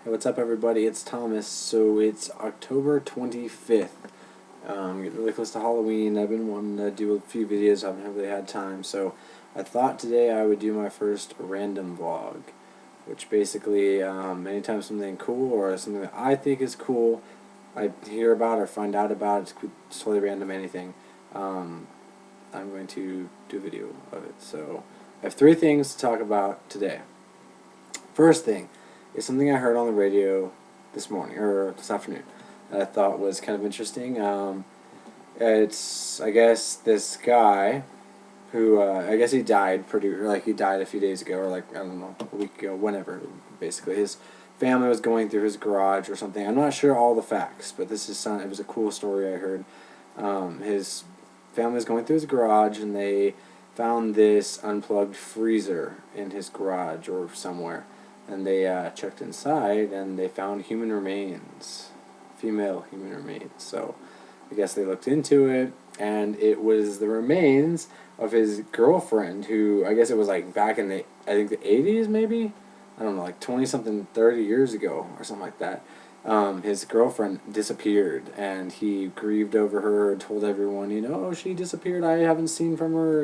Hey, what's up, everybody? It's Thomas. So it's October 25th. Getting really close to Halloween. I've been wanting to do a few videos. I haven't really had time. So I thought today I would do my first random vlog, which basically, anytime something cool or something that I think is cool, I hear about or find out about, it's totally random, anything, I'm going to do a video of it. So I have three things to talk about today. First thing is something I heard on the radio this morning, or this afternoon, that I thought was kind of interesting. It's, I guess, this guy who, I guess he died he died a few days ago, or I don't know, a week ago, whenever, basically. His family was going through his garage or something. I'm not sure all the facts, but it was a cool story I heard. His family was going through his garage, and they found this unplugged freezer in his garage or somewhere. And they checked inside, and they found human remains, female human remains. So I guess they looked into it, and it was the remains of his girlfriend, who, I guess it was back in I think the 80s, maybe? I don't know, 20-something, 30 years ago or something like that. His girlfriend disappeared, and he grieved over her, told everyone, oh, she disappeared, I haven't seen from her,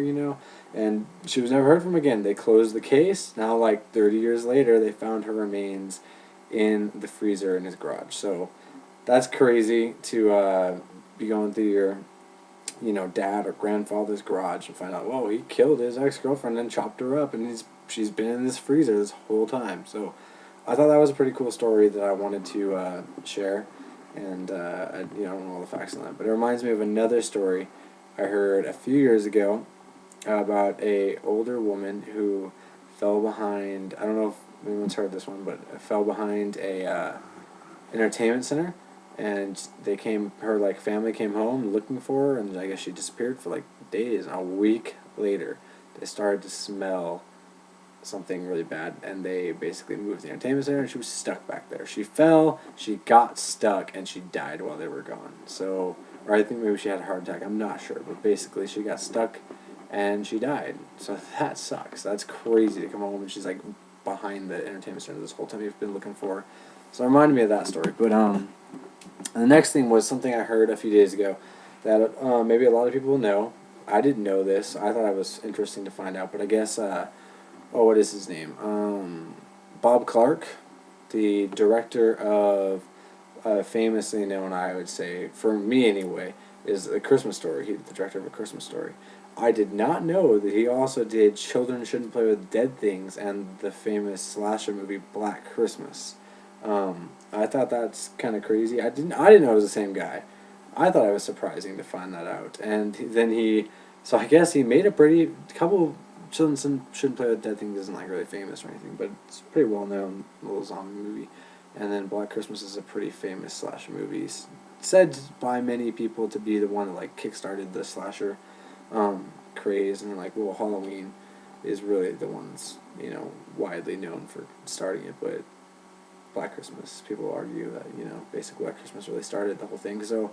and she was never heard from again. They closed the case. Now, 30 years later, they found her remains in the freezer in his garage. So that's crazy to be going through your, dad or grandfather's garage and find out, whoa, he killed his ex-girlfriend and chopped her up, and she's been in this freezer this whole time. So I thought that was a pretty cool story that I wanted to share, and I don't know all the facts on that, but it reminds me of another story I heard a few years ago about a older woman who fell behind. I don't know if anyone's heard this one, but fell behind a entertainment center, and her family came home looking for her, and I guess she disappeared for days. And a week later, they started to smell something really bad, and they basically moved the entertainment center, and she was stuck back there. She fell, she got stuck, and she died while they were gone. So, or I think maybe she had a heart attack, I'm not sure, but basically she got stuck and she died. So that sucks. That's crazy to come home and she's behind the entertainment center this whole time you've been looking for. So it reminded me of that story. But and the next thing was something I heard a few days ago that maybe a lot of people will know. I didn't know this. I thought it was interesting to find out, but I guess what is his name? Bob Clark, the director of, famously known, I would say, for me anyway, is A Christmas Story. He's the director of A Christmas Story. I did not know that he also did Children Shouldn't Play with Dead Things and the famous slasher movie Black Christmas. I thought that's kind of crazy. I didn't know it was the same guy. I thought it was surprising to find that out. And then so I guess he made a couple. Children Shouldn't Play with Dead Things isn't really famous or anything, but it's a pretty well known little zombie movie. And then Black Christmas is a pretty famous slasher movie. It's said by many people to be the one that kickstarted the slasher craze, and Halloween is really the one that's widely known for starting it, but Black Christmas, people argue that basically Black Christmas really started the whole thing. So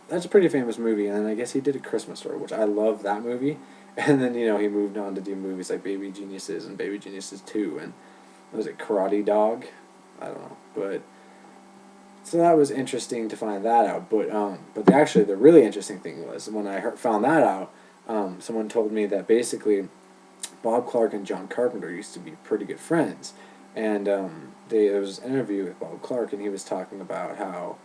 that's a pretty famous movie, and then I guess he did A Christmas Story, which I love that movie. And then he moved on to do movies like Baby Geniuses and Baby Geniuses 2, and what was it, Karate Dog? I don't know, but so that was interesting to find that out. But actually the really interesting thing was when I found that out. Someone told me that basically Bob Clark and John Carpenter used to be pretty good friends, and there was an interview with Bob Clark, and he was talking about how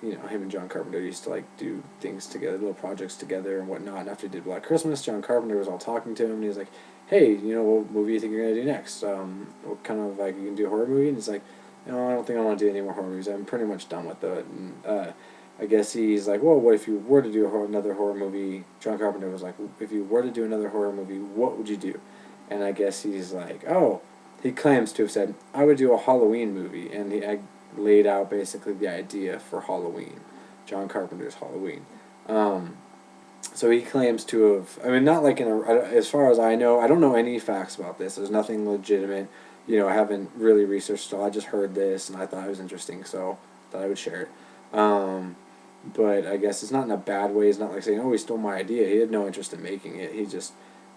him and John Carpenter used to do things together, little projects together and whatnot. And after he did Black Christmas, John Carpenter was all talking to him, and he was like, "Hey, what movie do you think you're gonna do next? What kind of you can do a horror movie?" And he's like, "No, I don't think I want to do any more horror movies. I'm pretty much done with it." And I guess he's like, "Well, what if you were to do another horror movie?" John Carpenter was like, "If you were to do another horror movie, what would you do?" And I guess he's like, "Oh," he claims to have said, "I would do a Halloween movie," and I laid out basically the idea for Halloween, John Carpenter's Halloween. So he claims to have, not as far as I know, I don't know any facts about this. There's nothing legitimate. I haven't really researched it. I just heard this, and I thought it was interesting, so I thought I would share it. But I guess it's not in a bad way. It's not saying, "Oh, he stole my idea." He had no interest in making it.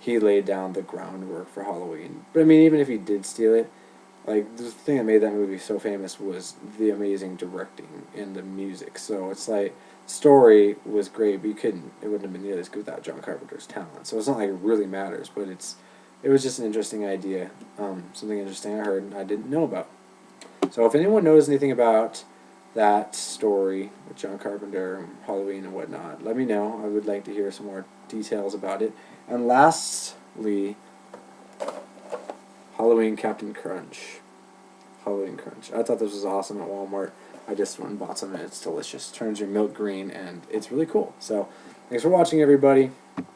He laid down the groundwork for Halloween. But even if he did steal it, like, the thing that made that movie so famous was the amazing directing and the music. So it's like, story was great, but it wouldn't have been nearly as good without John Carpenter's talent. So it's not like it really matters, but it was just an interesting idea, something interesting I heard and I didn't know about. So if anyone knows anything about that story with John Carpenter, Halloween and whatnot, let me know. I would like to hear some more details about it. And lastly, Halloween Captain Crunch. Halloween Crunch. I thought this was awesome at Walmart. I just went and bought some and it's delicious. Turns your milk green and it's really cool. So thanks for watching, everybody.